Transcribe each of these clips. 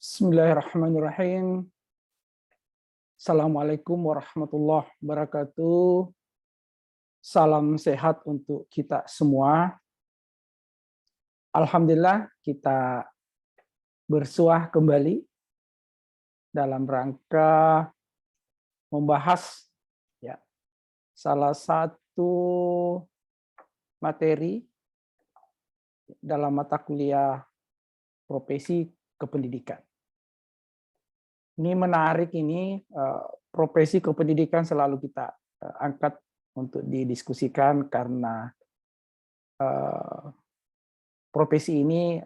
Bismillahirrahmanirrahim. Assalamualaikum warahmatullahi wabarakatuh. Salam sehat untuk kita semua. Alhamdulillah kita bersuah kembali dalam rangka membahas ya, salah satu materi dalam mata kuliah profesi kependidikan. Ini menarik ini, profesi kependidikan selalu kita angkat untuk didiskusikan karena profesi ini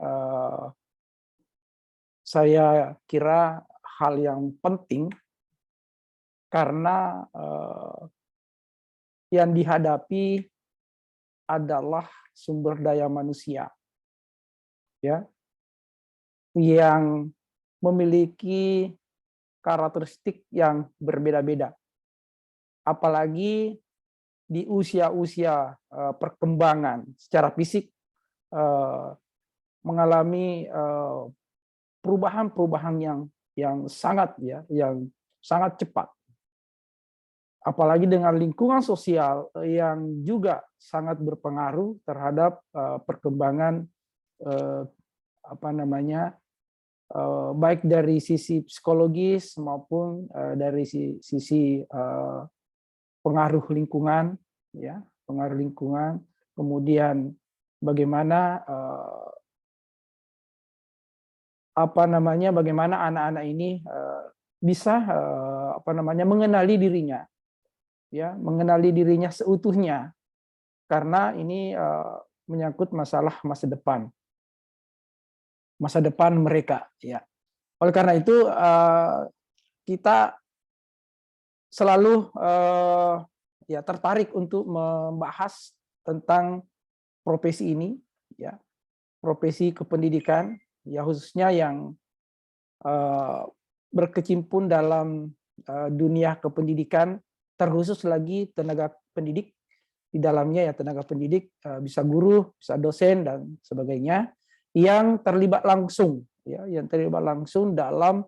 saya kira hal yang penting karena yang dihadapi adalah sumber daya manusia, ya, yang memiliki karakteristik yang berbeda-beda. Apalagi di usia-usia perkembangan secara fisik mengalami perubahan-perubahan yang sangat yang sangat cepat. Apalagi dengan lingkungan sosial yang juga sangat berpengaruh terhadap perkembangan baik dari sisi psikologis maupun dari sisi pengaruh lingkungan, ya, pengaruh lingkungan. Kemudian bagaimana bagaimana anak-anak ini bisa mengenali dirinya, ya, mengenali dirinya seutuhnya, karena ini menyangkut masalah masa depan mereka, ya. Oleh karena itu kita selalu tertarik untuk membahas tentang profesi ini, ya, profesi kependidikan, ya, khususnya yang berkecimpung dalam dunia kependidikan, terkhusus lagi tenaga pendidik di dalamnya, ya, tenaga pendidik bisa guru, bisa dosen dan sebagainya, yang terlibat langsung, ya, yang terlibat langsung dalam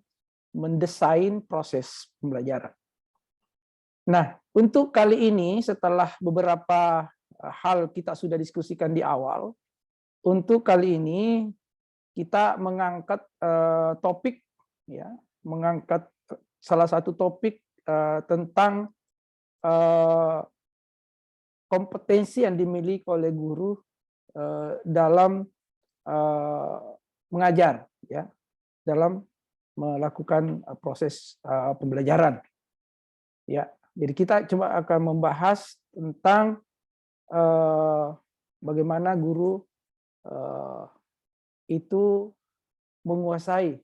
mendesain proses pembelajaran. Nah, untuk kali ini setelah beberapa hal kita sudah diskusikan di awal, untuk kali ini kita mengangkat topik, ya, mengangkat salah satu topik tentang kompetensi yang dimiliki oleh guru dalam mengajar, ya, dalam melakukan proses pembelajaran, ya. Jadi kita coba akan membahas tentang bagaimana guru itu menguasai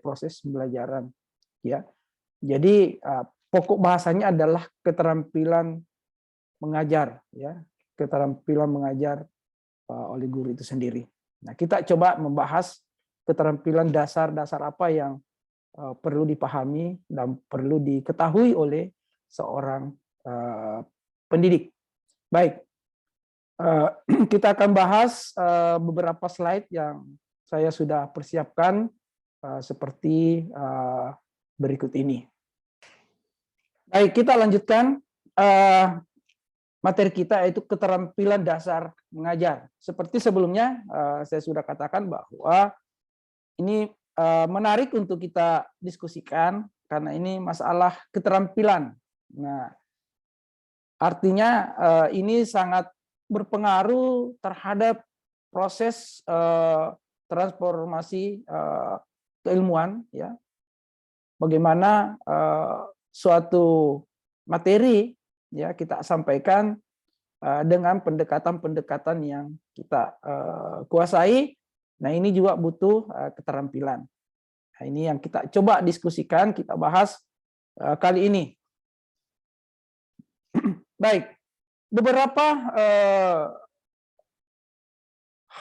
proses pembelajaran, ya. Jadi pokok bahasanya adalah keterampilan mengajar, ya, keterampilan mengajar oleh guru itu sendiri. Nah, kita coba membahas keterampilan dasar-dasar apa yang perlu dipahami dan perlu diketahui oleh seorang pendidik. Baik, kita akan bahas beberapa slide yang saya sudah persiapkan seperti berikut ini. Baik, kita lanjutkan materi kita, yaitu keterampilan dasar mengajar. Seperti sebelumnya saya sudah katakan bahwa ini menarik untuk kita diskusikan karena ini masalah keterampilan. Nah, artinya ini sangat berpengaruh terhadap proses transformasi keilmuan, ya. Bagaimana suatu materi, ya, kita sampaikan dengan pendekatan-pendekatan yang kita kuasai. Nah, ini juga butuh keterampilan. Nah, ini yang kita coba diskusikan, kita bahas kali ini. Baik, beberapa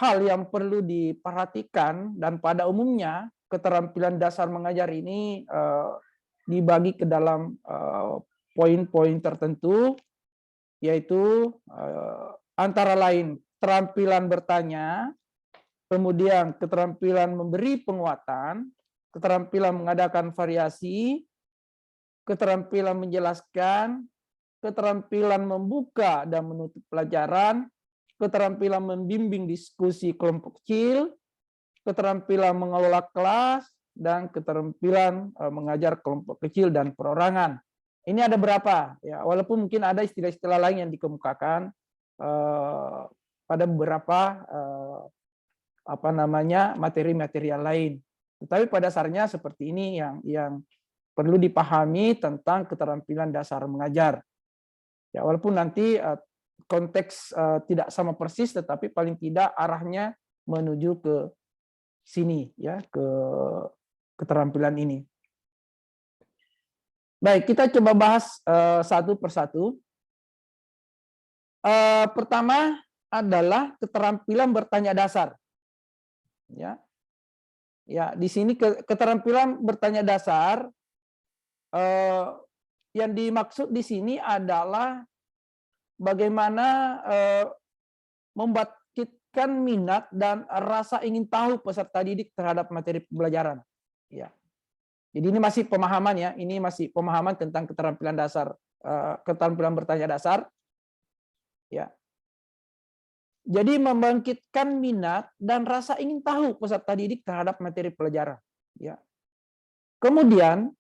hal yang perlu diperhatikan, dan pada umumnya keterampilan dasar mengajar ini dibagi ke dalam poin-poin tertentu, yaitu antara lain keterampilan bertanya, kemudian keterampilan memberi penguatan, keterampilan mengadakan variasi, keterampilan menjelaskan, keterampilan membuka dan menutup pelajaran, keterampilan membimbing diskusi kelompok kecil, keterampilan mengelola kelas, dan keterampilan mengajar kelompok kecil dan perorangan. Ini ada berapa? Ya, walaupun mungkin ada istilah-istilah lain yang dikemukakan pada beberapa materi-materi lain. Tetapi pada dasarnya seperti ini yang perlu dipahami tentang keterampilan dasar mengajar. Ya, walaupun nanti konteks tidak sama persis, tetapi paling tidak arahnya menuju ke sini, ya, ke keterampilan ini. Baik, kita coba bahas satu persatu. Pertama adalah keterampilan bertanya dasar. Ya, di sini keterampilan bertanya dasar yang dimaksud di sini adalah bagaimana membangkitkan minat dan rasa ingin tahu peserta didik terhadap materi pembelajaran. Ya. Jadi ini masih pemahaman, ya, ini masih pemahaman tentang keterampilan dasar, keterampilan bertanya dasar. Ya. Jadi membangkitkan minat dan rasa ingin tahu peserta didik terhadap materi pelajaran. Ya. Kemudian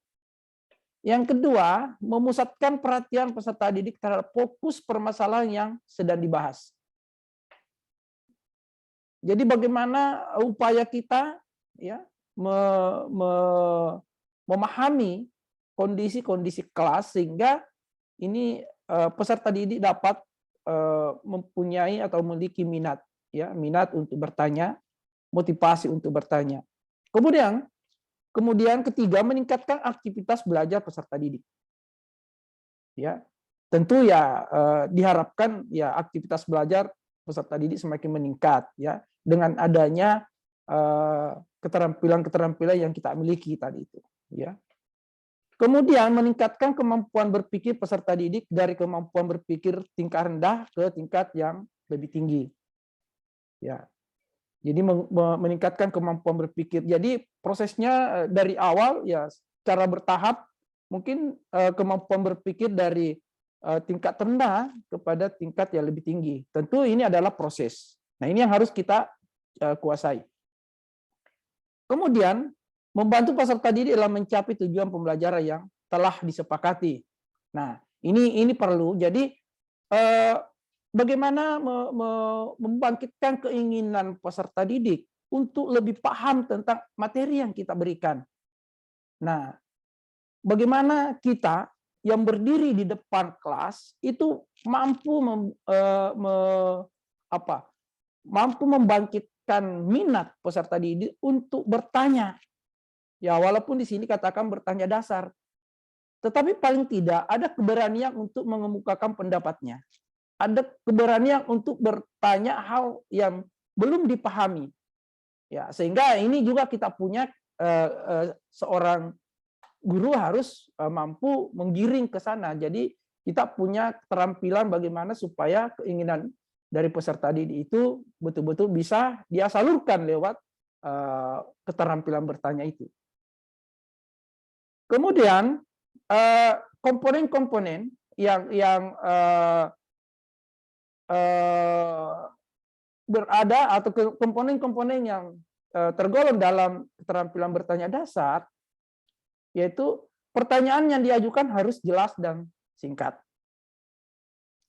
yang kedua, memusatkan perhatian peserta didik terhadap fokus permasalahan yang sedang dibahas. Jadi bagaimana upaya kita, ya, memahami kondisi-kondisi kelas sehingga ini peserta didik dapat mempunyai atau memiliki minat, ya, minat untuk bertanya, motivasi untuk bertanya. Kemudian ketiga, meningkatkan aktivitas belajar peserta didik. Ya, tentu ya diharapkan ya aktivitas belajar peserta didik semakin meningkat, ya, dengan adanya keterampilan-keterampilan yang kita miliki tadi itu, ya. Kemudian meningkatkan kemampuan berpikir peserta didik dari kemampuan berpikir tingkat rendah ke tingkat yang lebih tinggi. Ya. Jadi meningkatkan kemampuan berpikir. Jadi prosesnya dari awal ya secara bertahap, mungkin kemampuan berpikir dari tingkat rendah kepada tingkat yang lebih tinggi. Tentu ini adalah proses. Nah, ini yang harus kita kuasai. Kemudian membantu peserta didik dalam mencapai tujuan pembelajaran yang telah disepakati. Nah, ini perlu. Jadi bagaimana membangkitkan keinginan peserta didik untuk lebih paham tentang materi yang kita berikan. Nah, bagaimana kita yang berdiri di depan kelas itu mampu membangkitkan minat peserta didik untuk bertanya. Ya, walaupun di sini katakan bertanya dasar, tetapi paling tidak ada keberanian untuk mengemukakan pendapatnya. Ada keberanian untuk bertanya hal yang belum dipahami. Ya, sehingga ini juga kita punya seorang guru harus mampu menggiring ke sana. Jadi kita punya keterampilan bagaimana supaya keinginan dari peserta didik itu betul-betul bisa dia salurkan lewat keterampilan bertanya itu. Kemudian komponen-komponen yang berada atau komponen-komponen yang tergolong dalam keterampilan bertanya dasar, yaitu pertanyaan yang diajukan harus jelas dan singkat.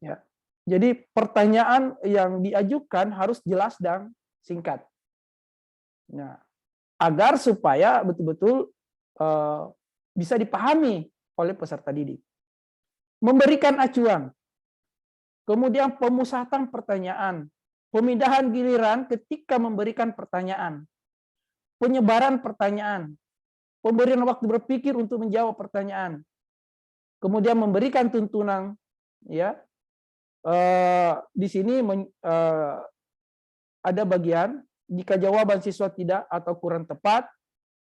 Ya. Jadi pertanyaan yang diajukan harus jelas dan singkat. Nah, agar supaya betul-betul bisa dipahami oleh peserta didik. Memberikan acuan, kemudian pemusatan pertanyaan, pemindahan giliran ketika memberikan pertanyaan, penyebaran pertanyaan, pemberian waktu berpikir untuk menjawab pertanyaan, kemudian memberikan tuntunan, ya. Di sini ada bagian jika jawaban siswa tidak atau kurang tepat,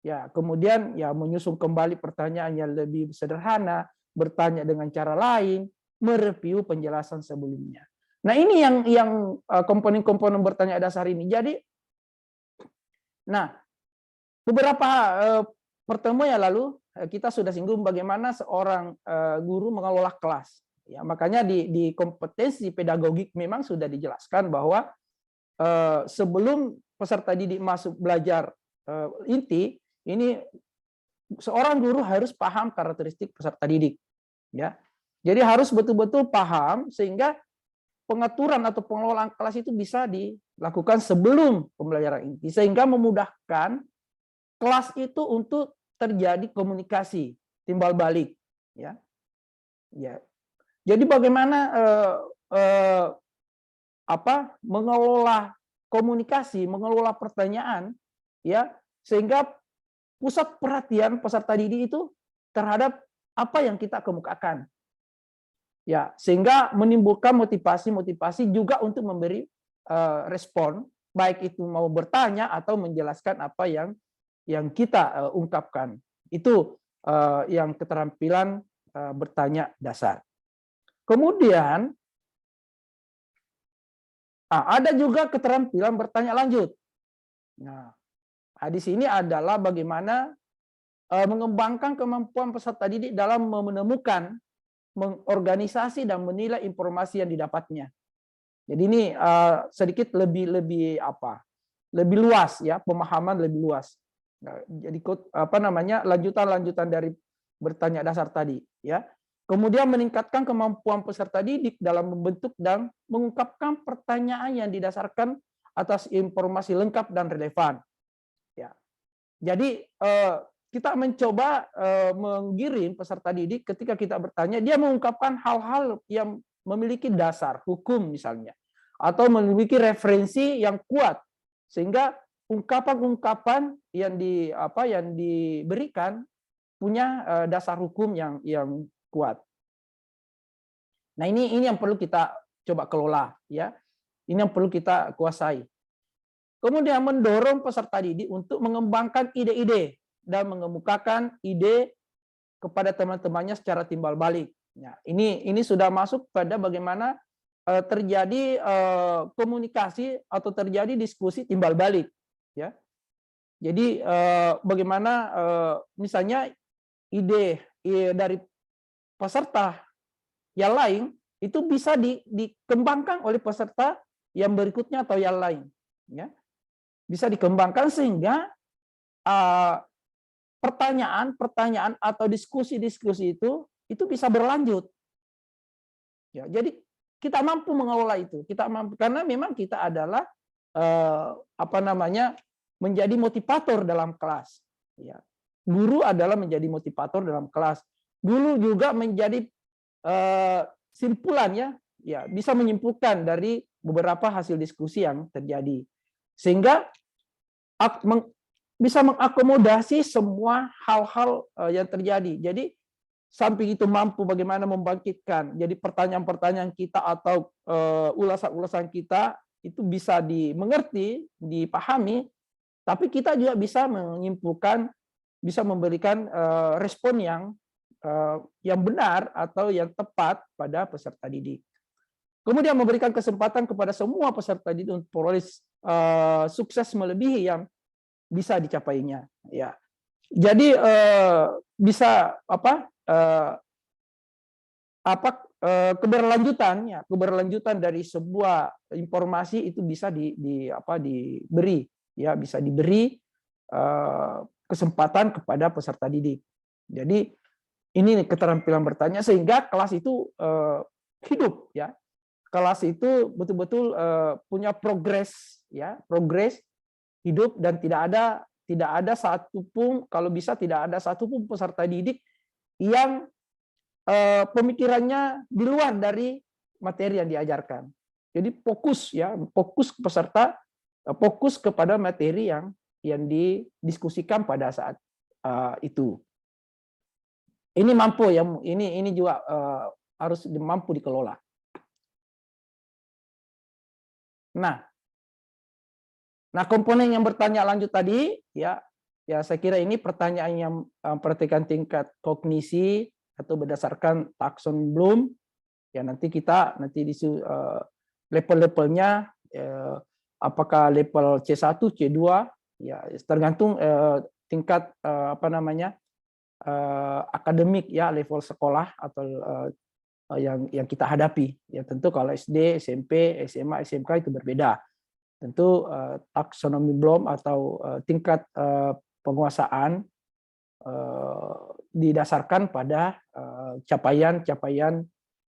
ya, kemudian ya menyusun kembali pertanyaan yang lebih sederhana, bertanya dengan cara lain, mereview penjelasan sebelumnya. Nah, ini yang komponen-komponen bertanya dasar ini. Jadi, nah, beberapa pertemuan yang lalu kita sudah singgung bagaimana seorang guru mengelola kelas. Ya, makanya di kompetensi pedagogik memang sudah dijelaskan bahwa sebelum peserta didik masuk belajar inti, ini seorang guru harus paham karakteristik peserta didik. Ya, jadi harus betul-betul paham sehingga pengaturan atau pengelolaan kelas itu bisa dilakukan sebelum pembelajaran inti, sehingga memudahkan kelas itu untuk terjadi komunikasi timbal balik. Ya, ya. Jadi bagaimana mengelola komunikasi, mengelola pertanyaan, ya, sehingga pusat perhatian peserta didik itu terhadap apa yang kita kemukakan. Ya, sehingga menimbulkan motivasi juga untuk memberi respon, baik itu mau bertanya atau menjelaskan apa yang kita ungkapkan. Itu yang keterampilan bertanya dasar. Kemudian ada juga keterampilan bertanya lanjut. Nah, di sini adalah bagaimana mengembangkan kemampuan peserta didik dalam menemukan, mengorganisasi dan menilai informasi yang didapatnya. Jadi ini sedikit lebih luas ya, pemahaman lebih luas. Nah, jadi lanjutan dari bertanya dasar tadi ya. Kemudian meningkatkan kemampuan peserta didik dalam membentuk dan mengungkapkan pertanyaan yang didasarkan atas informasi lengkap dan relevan. Ya. Jadi kita mencoba menggiring peserta didik ketika kita bertanya, dia mengungkapkan hal-hal yang memiliki dasar hukum misalnya, atau memiliki referensi yang kuat, sehingga ungkapan-ungkapan yang diberikan punya dasar hukum yang kuat. Nah, ini yang perlu kita coba kelola ya. Ini yang perlu kita kuasai. Kemudian mendorong peserta didik untuk mengembangkan ide-ide dan mengemukakan ide kepada teman-temannya secara timbal balik. Nah, ini sudah masuk pada bagaimana terjadi komunikasi atau terjadi diskusi timbal balik ya. Jadi bagaimana misalnya ide dari peserta yang lain itu bisa dikembangkan oleh peserta yang berikutnya atau yang lain ya. Bisa dikembangkan sehingga pertanyaan atau diskusi-diskusi itu bisa berlanjut. Ya, jadi kita mampu mengelola itu. Kita mampu karena memang kita adalah menjadi motivator dalam kelas. Ya. Guru adalah menjadi motivator dalam kelas. Guru juga menjadi simpulan ya bisa menyimpulkan dari beberapa hasil diskusi yang terjadi. Sehingga bisa mengakomodasi semua hal-hal yang terjadi. Jadi samping itu mampu bagaimana membangkitkan. Jadi pertanyaan-pertanyaan kita atau ulasan-ulasan kita itu bisa dimengerti, dipahami, tapi kita juga bisa menyimpulkan, bisa memberikan respon yang benar atau yang tepat pada peserta didik. Kemudian memberikan kesempatan kepada semua peserta didik untuk memperoleh sukses melebihi yang bisa dicapainya. Ya, jadi bisa keberlanjutan dari sebuah informasi itu bisa diberi, ya bisa diberi kesempatan kepada peserta didik. Jadi ini keterampilan bertanya sehingga kelas itu hidup ya. Kelas itu betul-betul punya progres ya, progres hidup dan tidak ada satupun, kalau bisa tidak ada satupun peserta didik yang pemikirannya di luar dari materi yang diajarkan. Jadi fokus ya, fokus peserta, fokus kepada materi yang didiskusikan pada saat itu. Ini mampu ya, ini juga harus mampu dikelola. Nah, komponen yang bertanya lanjut tadi ya saya kira ini pertanyaan yang memperhatikan tingkat kognisi atau berdasarkan takson Bloom. Ya nanti di level-levelnya apakah level C1, C2 ya tergantung tingkat akademik ya, level sekolah atau yang kita hadapi. Ya tentu kalau SD, SMP, SMA, SMK itu berbeda. Tentu taksonomi Bloom atau tingkat penguasaan didasarkan pada capaian-capaian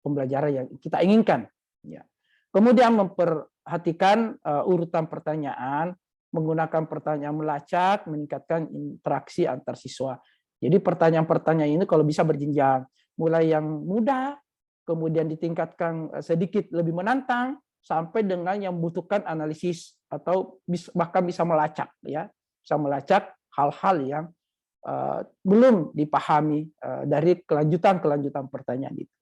pembelajaran yang kita inginkan. Ya. Kemudian memperhatikan urutan pertanyaan, menggunakan pertanyaan melacak, meningkatkan interaksi antar siswa. Jadi pertanyaan-pertanyaan ini kalau bisa berjenjang, mulai yang mudah, kemudian ditingkatkan sedikit lebih menantang, sampai dengan yang membutuhkan analisis atau bahkan bisa melacak, ya, bisa melacak hal-hal yang belum dipahami dari kelanjutan pertanyaan itu.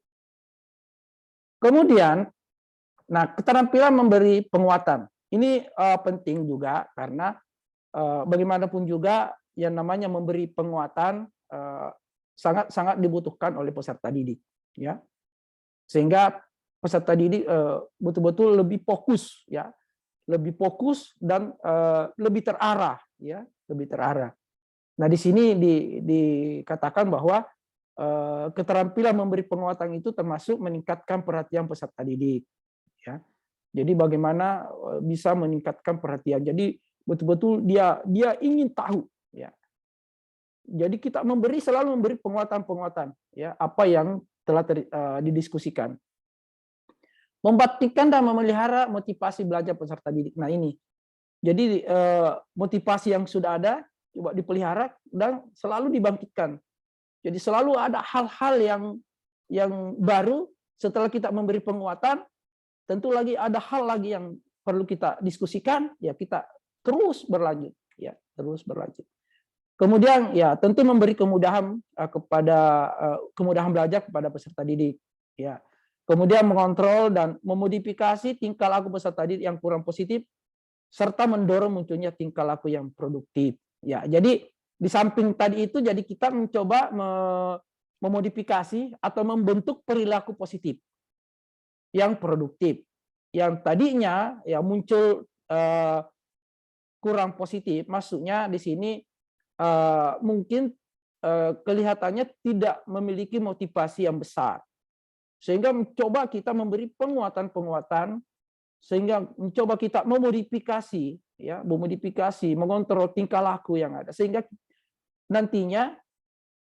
Kemudian, nah keterampilan memberi penguatan ini penting juga karena bagaimanapun juga yang namanya memberi penguatan sangat dibutuhkan oleh peserta didik, ya, sehingga peserta didik betul-betul lebih fokus, ya, lebih fokus dan lebih terarah, ya, lebih terarah. Nah di sini dikatakan bahwa keterampilan memberi penguatan itu termasuk meningkatkan perhatian peserta didik, ya. Jadi bagaimana bisa meningkatkan perhatian. Jadi betul-betul dia ingin tahu, ya. Jadi kita selalu memberi penguatan-penguatan, ya, apa yang telah didiskusikan. Membaktikan dan memelihara motivasi belajar peserta didik. Nah ini, jadi motivasi yang sudah ada coba dipelihara dan selalu dibangkitkan. Jadi selalu ada hal-hal yang baru setelah kita memberi penguatan. Tentu lagi ada hal lagi yang perlu kita diskusikan, ya kita terus berlanjut, ya terus berlanjut. Kemudian ya tentu memberi kemudahan kemudahan belajar kepada peserta didik, ya. Kemudian mengontrol dan memodifikasi tingkah laku peserta didik yang kurang positif serta mendorong munculnya tingkah laku yang produktif. Ya, jadi di samping tadi itu jadi kita mencoba memodifikasi atau membentuk perilaku positif yang produktif. Yang tadinya ya muncul kurang positif, maksudnya di sini mungkin kelihatannya tidak memiliki motivasi yang besar. Sehingga mencoba kita memberi penguatan-penguatan, sehingga mencoba kita memodifikasi, ya, mengontrol tingkah laku yang ada, sehingga nantinya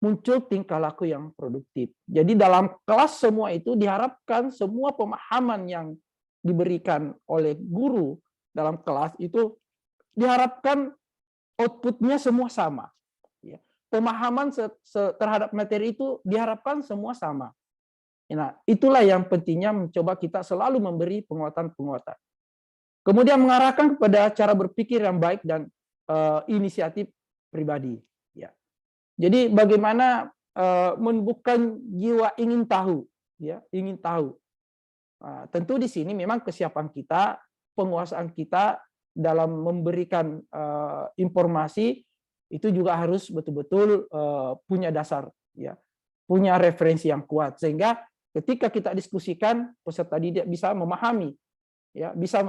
muncul tingkah laku yang produktif. Jadi dalam kelas semua itu diharapkan semua pemahaman yang diberikan oleh guru dalam kelas itu diharapkan outputnya semua sama. Pemahaman terhadap materi itu diharapkan semua sama. Nah, itulah yang pentingnya mencoba kita selalu memberi penguatan-penguatan. Kemudian mengarahkan kepada cara berpikir yang baik dan inisiatif pribadi. Ya. Jadi bagaimana menumbuhkan jiwa ingin tahu, ya, ingin tahu. Tentu di sini memang kesiapan kita, penguasaan kita dalam memberikan informasi itu juga harus betul-betul punya dasar, ya, punya referensi yang kuat sehingga ketika kita diskusikan peserta didik bisa memahami, ya, bisa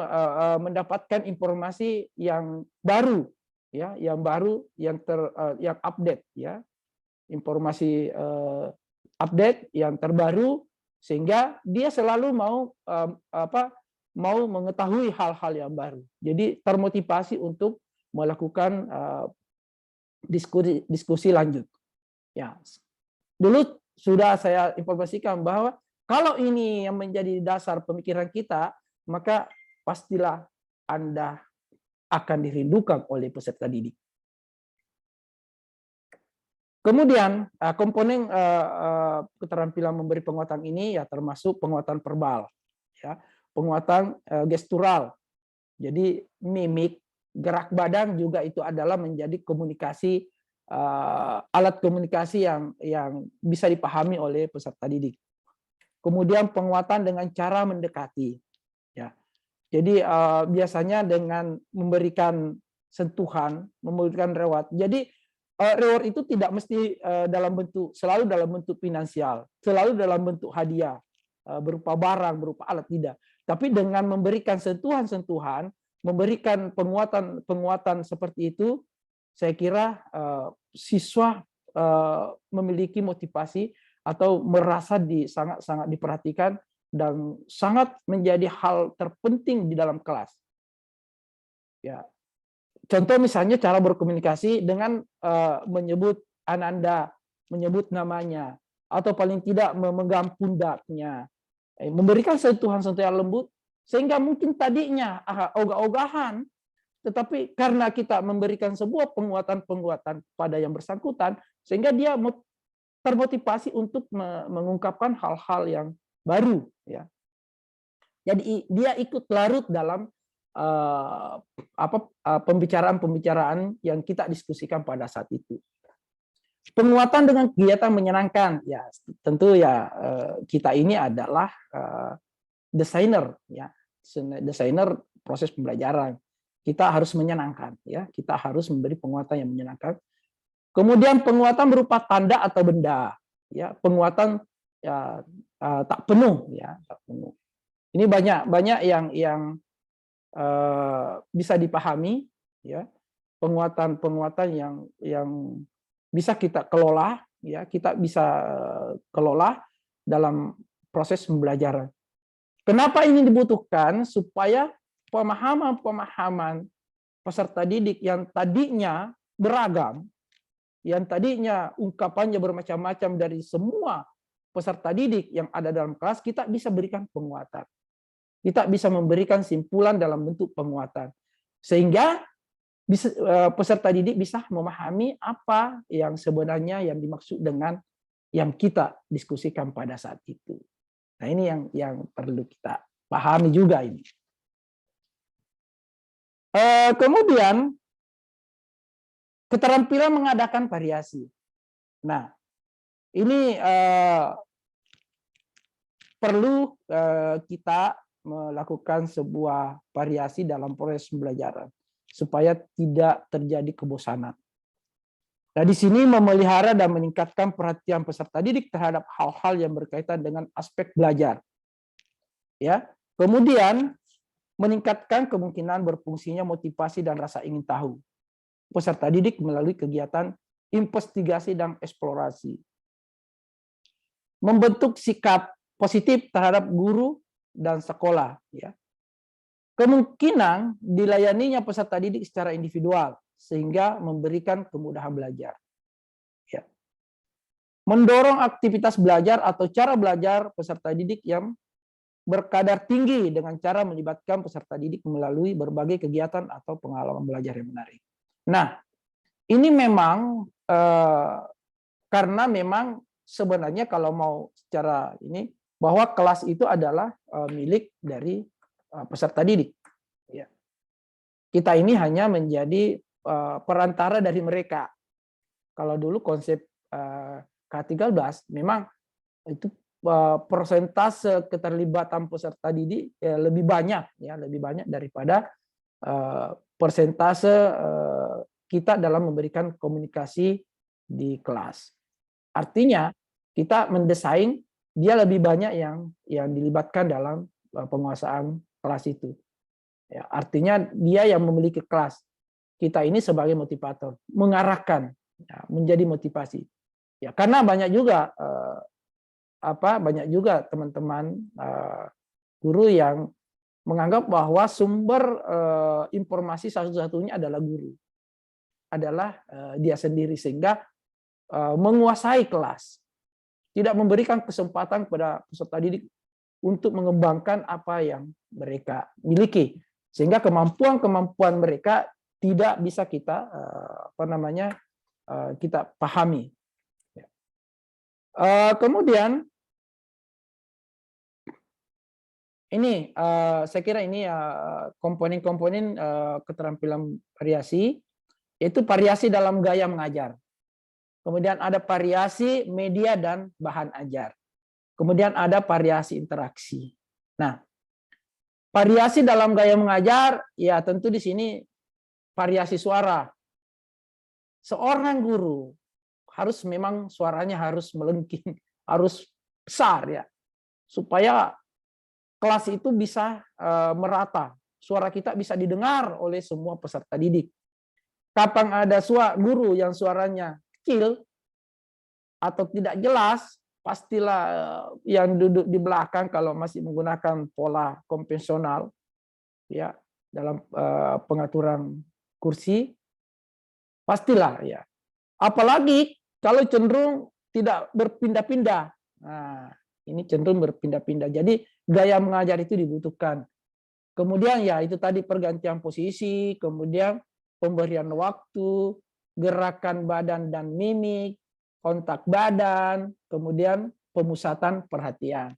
mendapatkan informasi yang baru, ya, yang baru, yang update, ya, informasi update yang terbaru sehingga dia selalu mau mengetahui hal-hal yang baru. Jadi termotivasi untuk melakukan diskusi lanjut. Ya, dulu sudah saya informasikan bahwa kalau ini yang menjadi dasar pemikiran kita, maka pastilah Anda akan dirindukan oleh peserta didik. Kemudian komponen keterampilan memberi penguatan ini ya termasuk penguatan verbal, ya, penguatan gestural. Jadi mimik, gerak badan juga itu adalah menjadi komunikasi, alat komunikasi yang bisa dipahami oleh peserta didik. Kemudian penguatan dengan cara mendekati, ya. Jadi biasanya dengan memberikan sentuhan, memberikan reward. Jadi reward itu tidak mesti selalu dalam bentuk finansial, selalu dalam bentuk hadiah berupa barang, berupa alat, tidak. Tapi dengan memberikan sentuhan-sentuhan, memberikan penguatan seperti itu, saya kira siswa memiliki motivasi atau merasa sangat-sangat diperhatikan dan sangat menjadi hal terpenting di dalam kelas. Ya, contoh misalnya cara berkomunikasi dengan menyebut ananda, menyebut namanya, atau paling tidak memegang pundaknya, memberikan sentuhan-sentuhan lembut, sehingga mungkin tadinya ogah-ogahan, tetapi karena kita memberikan sebuah penguatan-penguatan pada yang bersangkutan, sehingga dia termotivasi untuk mengungkapkan hal-hal yang baru. Ya. Jadi dia ikut larut dalam pembicaraan-pembicaraan yang kita diskusikan pada saat itu. Penguatan dengan kegiatan menyenangkan, ya tentu ya kita ini adalah desainer, ya desainer proses pembelajaran. Kita harus menyenangkan, ya kita harus memberi penguatan yang menyenangkan. Kemudian penguatan berupa tanda atau benda, ya penguatan ya, tak penuh, ya tak penuh. Ini banyak yang bisa dipahami, ya penguatan yang bisa kita kelola, ya kita bisa kelola dalam proses pembelajaran. Kenapa ini dibutuhkan? Supaya pemahaman peserta didik yang tadinya beragam, yang tadinya ungkapannya bermacam-macam dari semua peserta didik yang ada dalam kelas, kita bisa berikan penguatan. Kita bisa memberikan simpulan dalam bentuk penguatan. Sehingga peserta didik bisa memahami apa yang sebenarnya yang dimaksud dengan yang kita diskusikan pada saat itu. Nah, ini yang perlu kita pahami juga ini. Kemudian keterampilan mengadakan variasi. Nah, ini perlu kita melakukan sebuah variasi dalam proses pembelajaran supaya tidak terjadi kebosanan. Nah, di sini memelihara dan meningkatkan perhatian peserta didik terhadap hal-hal yang berkaitan dengan aspek belajar. Ya, kemudian meningkatkan kemungkinan berfungsinya motivasi dan rasa ingin tahu peserta didik melalui kegiatan investigasi dan eksplorasi. Membentuk sikap positif terhadap guru dan sekolah. Ya. Kemungkinan dilayaninya peserta didik secara individual sehingga memberikan kemudahan belajar. Ya. Mendorong aktivitas belajar atau cara belajar peserta didik yang berkadar tinggi dengan cara melibatkan peserta didik melalui berbagai kegiatan atau pengalaman belajar yang menarik. Nah, ini memang karena memang sebenarnya kalau mau secara ini bahwa kelas itu adalah milik dari peserta didik. Ya. Kita ini hanya menjadi perantara dari mereka. Kalau dulu konsep K13 memang itu persentase keterlibatan peserta didik lebih banyak, ya lebih banyak daripada persentase kita dalam memberikan komunikasi di kelas. Artinya kita mendesain dia lebih banyak yang dilibatkan dalam penguasaan kelas itu. Ya, artinya dia yang memiliki kelas. Kita ini sebagai motivator, mengarahkan, ya, menjadi motivasi. Ya, karena banyak juga teman-teman guru yang menganggap bahwa sumber informasi satu-satunya adalah guru, adalah dia sendiri, sehingga menguasai kelas, tidak memberikan kesempatan kepada peserta didik untuk mengembangkan apa yang mereka miliki, sehingga kemampuan mereka tidak bisa kita kita pahami. Kemudian ini saya kira ini komponen-komponen keterampilan variasi, yaitu variasi dalam gaya mengajar. Kemudian ada variasi media dan bahan ajar. Kemudian ada variasi interaksi. Nah, variasi dalam gaya mengajar, ya tentu di sini variasi suara. Seorang guru harus memang suaranya harus melengking, harus besar, ya, supaya kelas itu bisa merata, suara kita bisa didengar oleh semua peserta didik. Kapan ada guru yang suaranya kecil atau tidak jelas, pastilah yang duduk di belakang kalau masih menggunakan pola konvensional, ya, dalam pengaturan kursi, pastilah ya. Apalagi kalau cenderung tidak berpindah-pindah. Nah, ini cenderung berpindah-pindah. Jadi gaya mengajar itu dibutuhkan. Kemudian ya itu tadi pergantian posisi, kemudian pemberian waktu, gerakan badan dan mimik, kontak badan, kemudian pemusatan perhatian.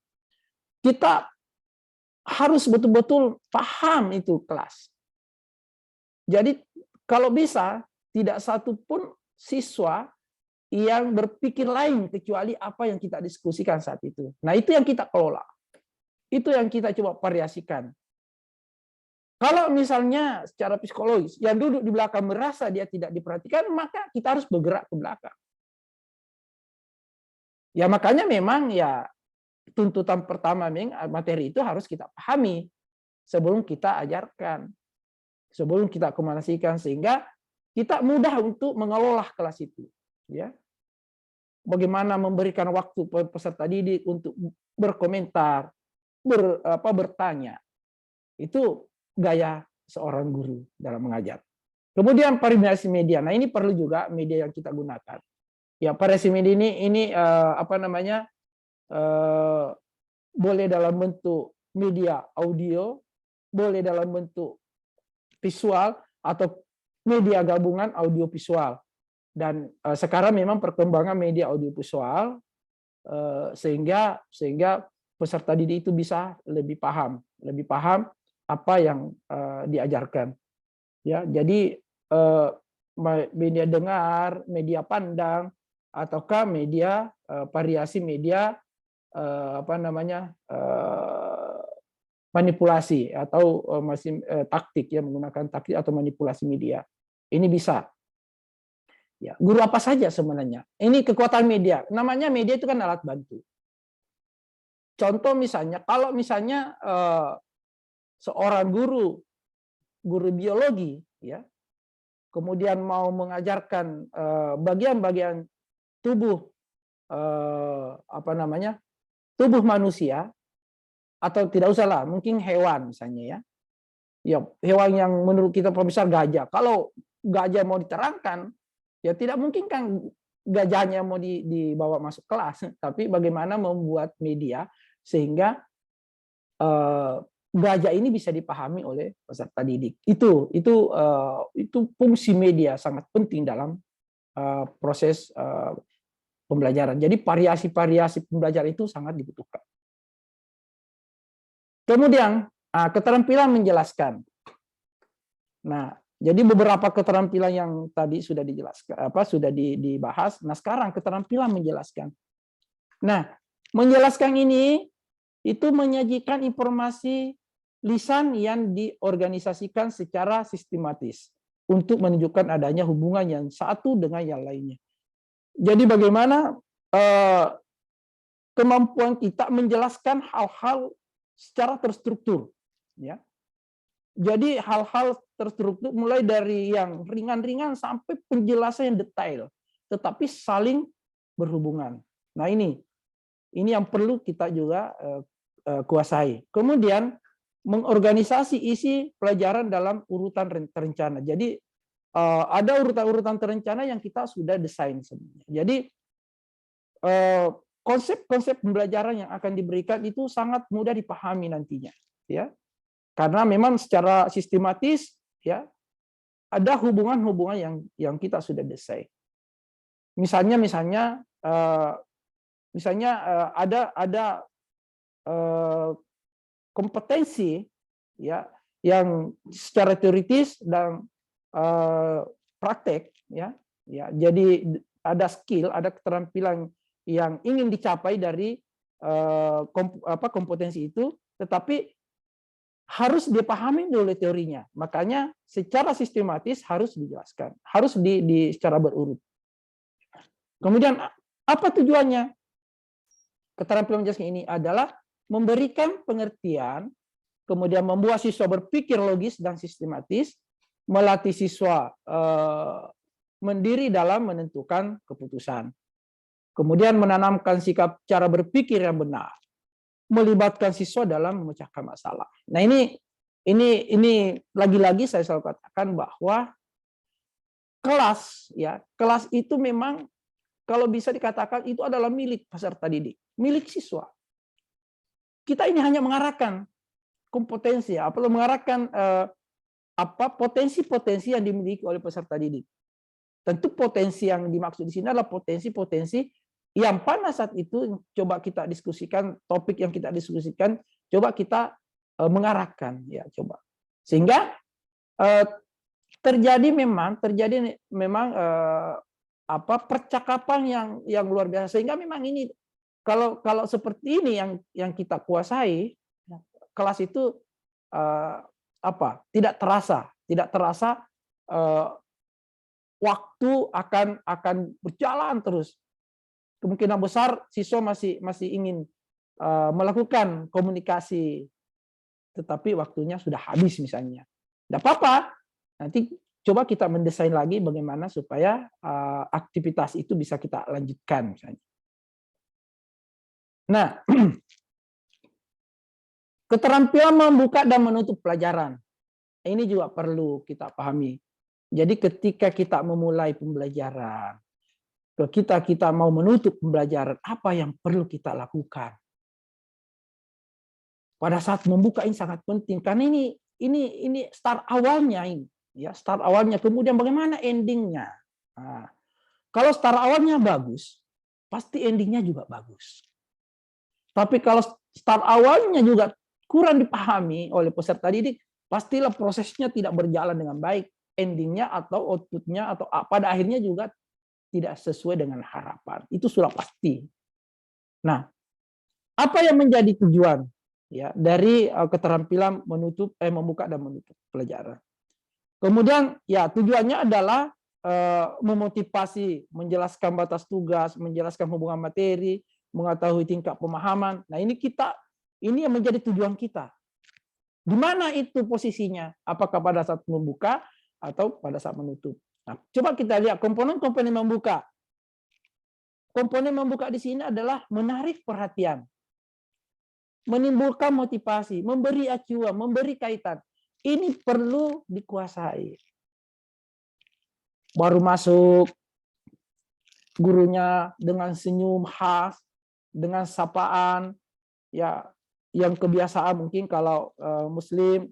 Kita harus betul-betul paham itu kelas. Jadi kalau bisa tidak satu pun siswa yang berpikir lain kecuali apa yang kita diskusikan saat itu. Nah, itu yang kita kelola. Itu yang kita coba variasikan. Kalau misalnya secara psikologis yang duduk di belakang merasa dia tidak diperhatikan, maka kita harus bergerak ke belakang. Ya makanya memang ya tuntutan pertama materi itu harus kita pahami sebelum kita ajarkan, sebelum kita komunikasikan, sehingga kita mudah untuk mengelola kelas itu. Ya, bagaimana memberikan waktu peserta didik untuk berkomentar, bertanya, itu gaya seorang guru dalam mengajar. Kemudian variasi media. Nah, ini perlu juga media yang kita gunakan. Ya, variasi media ini boleh dalam bentuk media audio, boleh dalam bentuk visual, atau media gabungan audio visual. Dan sekarang memang perkembangan media audio visual sehingga peserta didik itu bisa lebih paham apa yang diajarkan. Ya, jadi media dengar, media pandang, ataukah media variasi media manipulasi atau taktik, ya, menggunakan taktik atau manipulasi media. Ini bisa. Ya, guru apa saja sebenarnya. Ini kekuatan media. Namanya media itu kan alat bantu. Contoh misalnya, kalau misalnya seorang guru biologi, ya, kemudian mau mengajarkan bagian-bagian tubuh tubuh manusia, atau tidak usahlah, mungkin hewan misalnya, ya hewan yang menurut kita profesor gajah. Kalau gajah mau diterangkan, ya tidak mungkin kan gajahnya mau dibawa masuk kelas, tapi bagaimana membuat media sehingga gajah ini bisa dipahami oleh peserta didik. Itu fungsi media sangat penting dalam proses pembelajaran. Jadi variasi pembelajaran itu sangat dibutuhkan. Kemudian keterampilan menjelaskan. Nah, jadi beberapa keterampilan yang tadi sudah dijelaskan, sudah dibahas. Nah, sekarang keterampilan menjelaskan. Nah, menjelaskan ini itu menyajikan informasi lisan yang diorganisasikan secara sistematis untuk menunjukkan adanya hubungan yang satu dengan yang lainnya. Jadi bagaimana kemampuan kita menjelaskan hal-hal secara terstruktur, ya. Jadi hal-hal terstruktur mulai dari yang ringan-ringan sampai penjelasan yang detail, tetapi saling berhubungan. Nah, ini yang perlu kita juga kuasai. Kemudian mengorganisasi isi pelajaran dalam urutan terencana. Jadi ada urutan-urutan terencana yang kita sudah desain sebenarnya. Jadi konsep-konsep pembelajaran yang akan diberikan itu sangat mudah dipahami nantinya, ya. Karena memang secara sistematis, ya, ada hubungan-hubungan yang kita sudah desain. Misalnya ada kompetensi, ya, yang secara teoritis dan praktek, ya. Jadi ada skill, ada keterampilan yang ingin dicapai dari kompetensi itu, tetapi harus dipahami oleh teorinya. Makanya secara sistematis harus dijelaskan, harus secara berurut. Kemudian apa tujuannya? Keterampilan menjelaskan ini adalah memberikan pengertian kemudian membuat siswa berpikir logis dan sistematis, melatih siswa mandiri dalam menentukan keputusan. Kemudian menanamkan sikap cara berpikir yang benar, melibatkan siswa dalam memecahkan masalah. Nah, ini lagi-lagi saya selalu katakan bahwa kelas itu memang kalau bisa dikatakan itu adalah milik peserta didik, milik siswa. Kita ini hanya mengarahkan kompetensi, mengarahkan potensi-potensi yang dimiliki oleh peserta didik. Tentu potensi yang dimaksud di sini adalah potensi-potensi yang pada saat itu coba kita diskusikan, topik yang kita diskusikan, coba kita mengarahkan, ya coba. Sehingga terjadi memang percakapan yang luar biasa. Sehingga memang ini kalau seperti ini yang kita kuasai, kelas itu tidak terasa waktu akan berjalan terus. Kemungkinan besar siswa masih ingin melakukan komunikasi, tetapi waktunya sudah habis misalnya. Tidak apa-apa, nanti coba kita mendesain lagi bagaimana supaya aktivitas itu bisa kita lanjutkan misalnya. Nah, keterampilan membuka dan menutup pelajaran. Ini juga perlu kita pahami. Jadi ketika kita memulai pembelajaran, kita mau menutup pembelajaran, apa yang perlu kita lakukan? Pada saat membuka ini sangat penting karena ini start awalnya ini, ya start awalnya. Kemudian bagaimana endingnya? Nah, kalau start awalnya bagus, pasti endingnya juga bagus. Tapi kalau start awalnya juga kurang dipahami oleh peserta didik, pastilah prosesnya tidak berjalan dengan baik. Endingnya atau outputnya atau pada akhirnya juga tidak sesuai dengan harapan. Itu sudah pasti. Nah, apa yang menjadi tujuan ya dari keterampilan membuka dan menutup pelajaran? Kemudian ya tujuannya adalah memotivasi, menjelaskan batas tugas, menjelaskan hubungan materi, mengetahui tingkat pemahaman. Nah, ini yang menjadi tujuan kita. Di mana itu posisinya? Apakah pada saat membuka atau pada saat menutup? Nah, coba kita lihat komponen-komponen membuka. Komponen membuka di sini adalah menarik perhatian, menimbulkan motivasi, memberi acuan, memberi kaitan. Ini perlu dikuasai. Baru masuk, gurunya dengan senyum khas, dengan sapaan, ya yang kebiasaan mungkin kalau Muslim,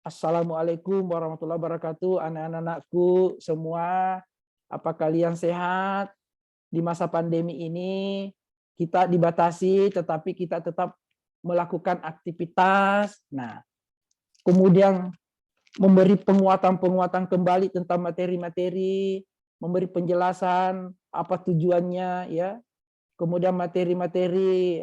Assalamualaikum warahmatullahi wabarakatuh, anak-anakku semua, apa kalian sehat? Di masa pandemi ini kita dibatasi, tetapi kita tetap melakukan aktivitas. Nah, kemudian memberi penguatan kembali tentang materi-materi, memberi penjelasan apa tujuannya, ya. Kemudian materi-materi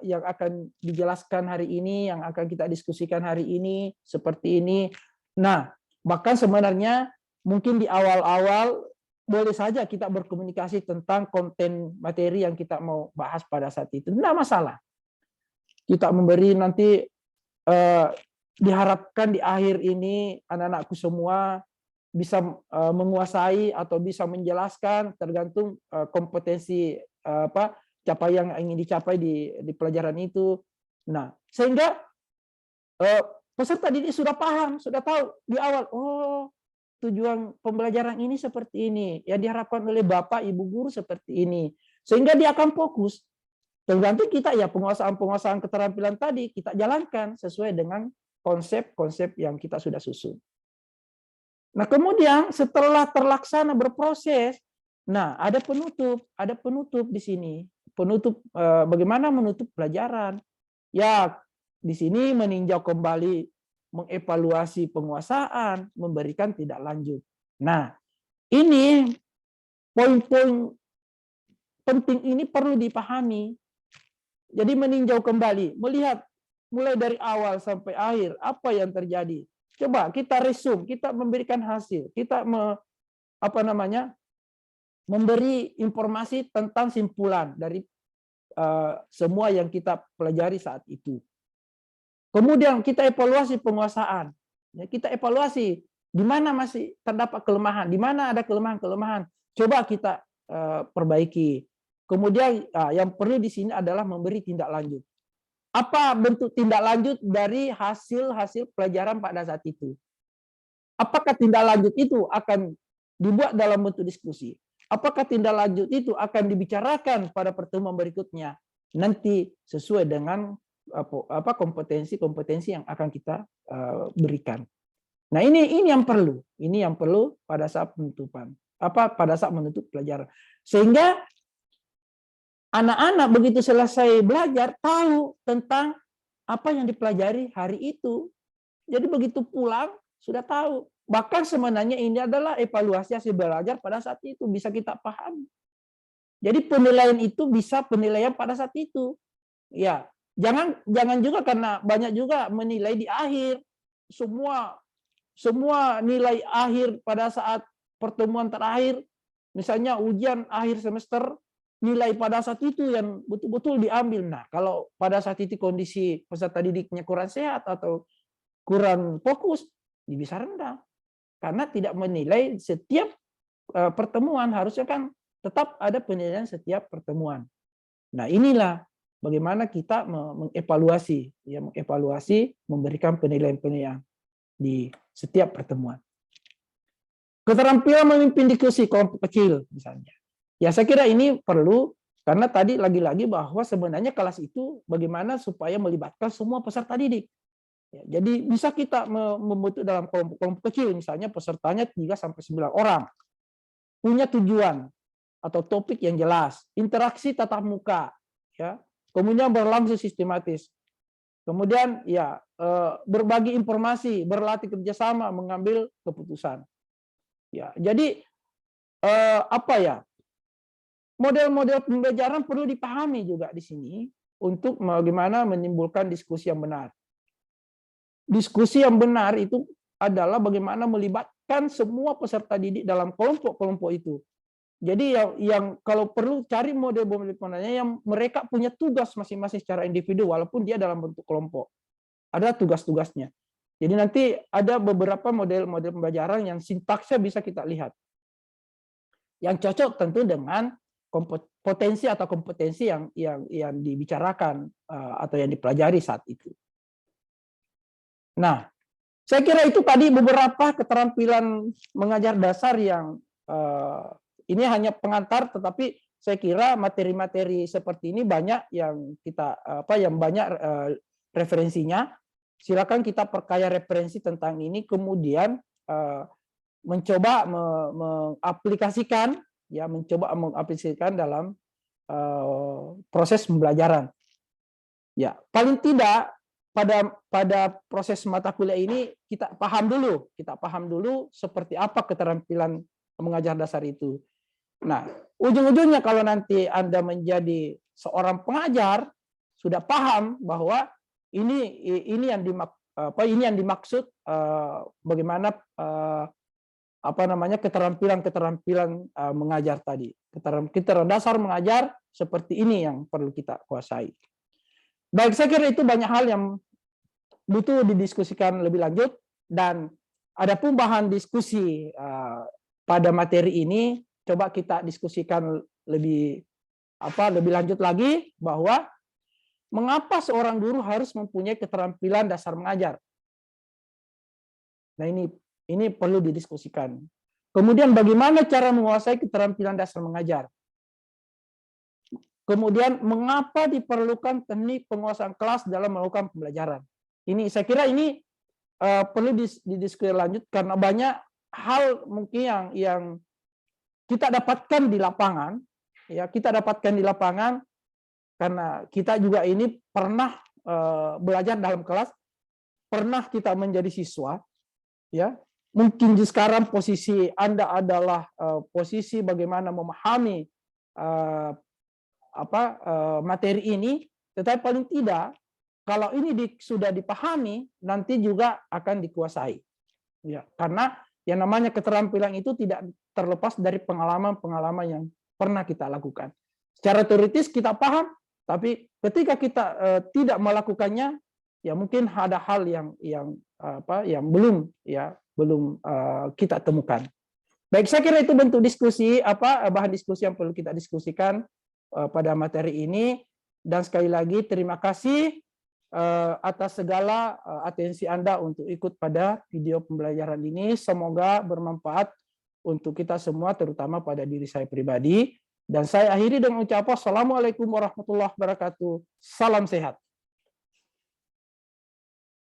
yang akan dijelaskan hari ini, yang akan kita diskusikan hari ini, seperti ini. Nah, bahkan sebenarnya mungkin di awal-awal boleh saja kita berkomunikasi tentang konten materi yang kita mau bahas pada saat itu. Tidak masalah. Kita memberi nanti, diharapkan di akhir ini anak-anakku semua bisa menguasai atau bisa menjelaskan tergantung kompetensi capaian yang ingin dicapai di pelajaran itu. Nah, sehingga peserta didik sudah paham, sudah tahu di awal, oh tujuan pembelajaran ini seperti ini, ya diharapkan oleh Bapak Ibu guru seperti ini. Sehingga dia akan fokus. Tergantung kita ya penguasaan keterampilan tadi kita jalankan sesuai dengan konsep-konsep yang kita sudah susun. Nah, kemudian setelah terlaksana berproses, nah ada penutup di sini. Penutup bagaimana menutup pelajaran? Ya, di sini meninjau kembali, mengevaluasi penguasaan, memberikan tidak lanjut. Nah, ini poin-poin penting ini perlu dipahami. Jadi meninjau kembali, melihat mulai dari awal sampai akhir apa yang terjadi. Coba kita resume, kita memberikan hasil, kita memberi informasi tentang simpulan dari semua yang kita pelajari saat itu. Kemudian kita evaluasi penguasaan. Ya, kita evaluasi di mana masih terdapat kelemahan, di mana ada kelemahan-kelemahan. Coba kita perbaiki. Kemudian yang perlu di sini adalah memberi tindak lanjut. Apa bentuk tindak lanjut dari hasil-hasil pelajaran pada saat itu? Apakah tindak lanjut itu akan dibuat dalam bentuk diskusi? Apakah tindak lanjut itu akan dibicarakan pada pertemuan berikutnya? Nanti sesuai dengan kompetensi-kompetensi yang akan kita berikan. Nah, ini yang perlu pada saat penutupan, pada saat menutup pelajaran. Sehingga anak-anak begitu selesai belajar tahu tentang apa yang dipelajari hari itu. Jadi begitu pulang sudah tahu. Bahkan sebenarnya ini adalah evaluasi hasil belajar pada saat itu, bisa kita pahami. Jadi penilaian itu bisa penilaian pada saat itu. Ya, jangan juga karena banyak juga menilai di akhir. Semua nilai akhir pada saat pertemuan terakhir, misalnya ujian akhir semester, nilai pada saat itu yang betul-betul diambil. Nah, kalau pada saat itu kondisi peserta didiknya kurang sehat atau kurang fokus, bisa rendah. Karena tidak menilai setiap pertemuan, harusnya kan tetap ada penilaian setiap pertemuan. Nah, inilah bagaimana kita mengevaluasi, memberikan penilaian-penilaian di setiap pertemuan. Keterampilan memimpin diskusi kelompok kecil misalnya. Ya, saya kira ini perlu karena tadi lagi-lagi bahwa sebenarnya kelas itu bagaimana supaya melibatkan semua peserta didik. Ya, jadi bisa kita membentuk dalam kelompok kecil, misalnya pesertanya 3-9 orang. Punya tujuan atau topik yang jelas, interaksi tatap muka, ya. Kemudian berlangsung sistematis. Kemudian ya berbagi informasi, berlatih kerjasama, mengambil keputusan. Ya, jadi model-model pembelajaran perlu dipahami juga di sini untuk bagaimana menimbulkan diskusi yang benar. Diskusi yang benar itu adalah bagaimana melibatkan semua peserta didik dalam kelompok-kelompok itu. Jadi yang kalau perlu cari model-model penanya yang mereka punya tugas masing-masing secara individu walaupun dia dalam bentuk kelompok. Ada tugas-tugasnya. Jadi nanti ada beberapa model-model pembelajaran yang sintaksnya bisa kita lihat. Yang cocok tentu dengan potensi atau kompetensi yang dibicarakan atau yang dipelajari saat itu. Nah, saya kira itu tadi beberapa keterampilan mengajar dasar yang ini hanya pengantar, tetapi saya kira materi-materi seperti ini banyak yang kita banyak referensinya. Silakan kita perkaya referensi tentang ini, kemudian mencoba mengaplikasikan dalam proses pembelajaran. Ya, paling tidak pada proses mata kuliah ini kita paham dulu seperti apa keterampilan mengajar dasar itu. Nah, ujung-ujungnya kalau nanti Anda menjadi seorang pengajar sudah paham bahwa ini yang dimaksud bagaimana keterampilan mengajar tadi. Keterampilan dasar mengajar seperti ini yang perlu kita kuasai. Baik, saya kira itu banyak hal yang butuh didiskusikan lebih lanjut, dan ada pun bahan diskusi pada materi ini coba kita diskusikan lebih lanjut lagi, bahwa mengapa seorang guru harus mempunyai keterampilan dasar mengajar. Nah, ini perlu didiskusikan. Kemudian bagaimana cara menguasai keterampilan dasar mengajar. Kemudian mengapa diperlukan teknik penguasaan kelas dalam melakukan pembelajaran. Ini saya kira ini perlu didiskusi lanjut karena banyak hal mungkin yang kita dapatkan di lapangan, ya karena kita juga ini pernah belajar dalam kelas, pernah kita menjadi siswa, ya. Mungkin sekarang posisi Anda adalah posisi bagaimana memahami materi ini, tetapi paling tidak kalau ini sudah dipahami nanti juga akan dikuasai, ya, karena yang namanya keterampilan itu tidak terlepas dari pengalaman-pengalaman yang pernah kita lakukan. Secara teoritis kita paham, tapi ketika kita tidak melakukannya, ya mungkin ada hal yang belum kita temukan. Baik, saya kira itu bentuk diskusi bahan diskusi yang perlu kita diskusikan pada materi ini. Dan sekali lagi terima kasih atas segala atensi Anda untuk ikut pada video pembelajaran ini. Semoga bermanfaat untuk kita semua, terutama pada diri saya pribadi. Dan saya akhiri dengan ucapan Assalamualaikum warahmatullahi wabarakatuh. Salam sehat.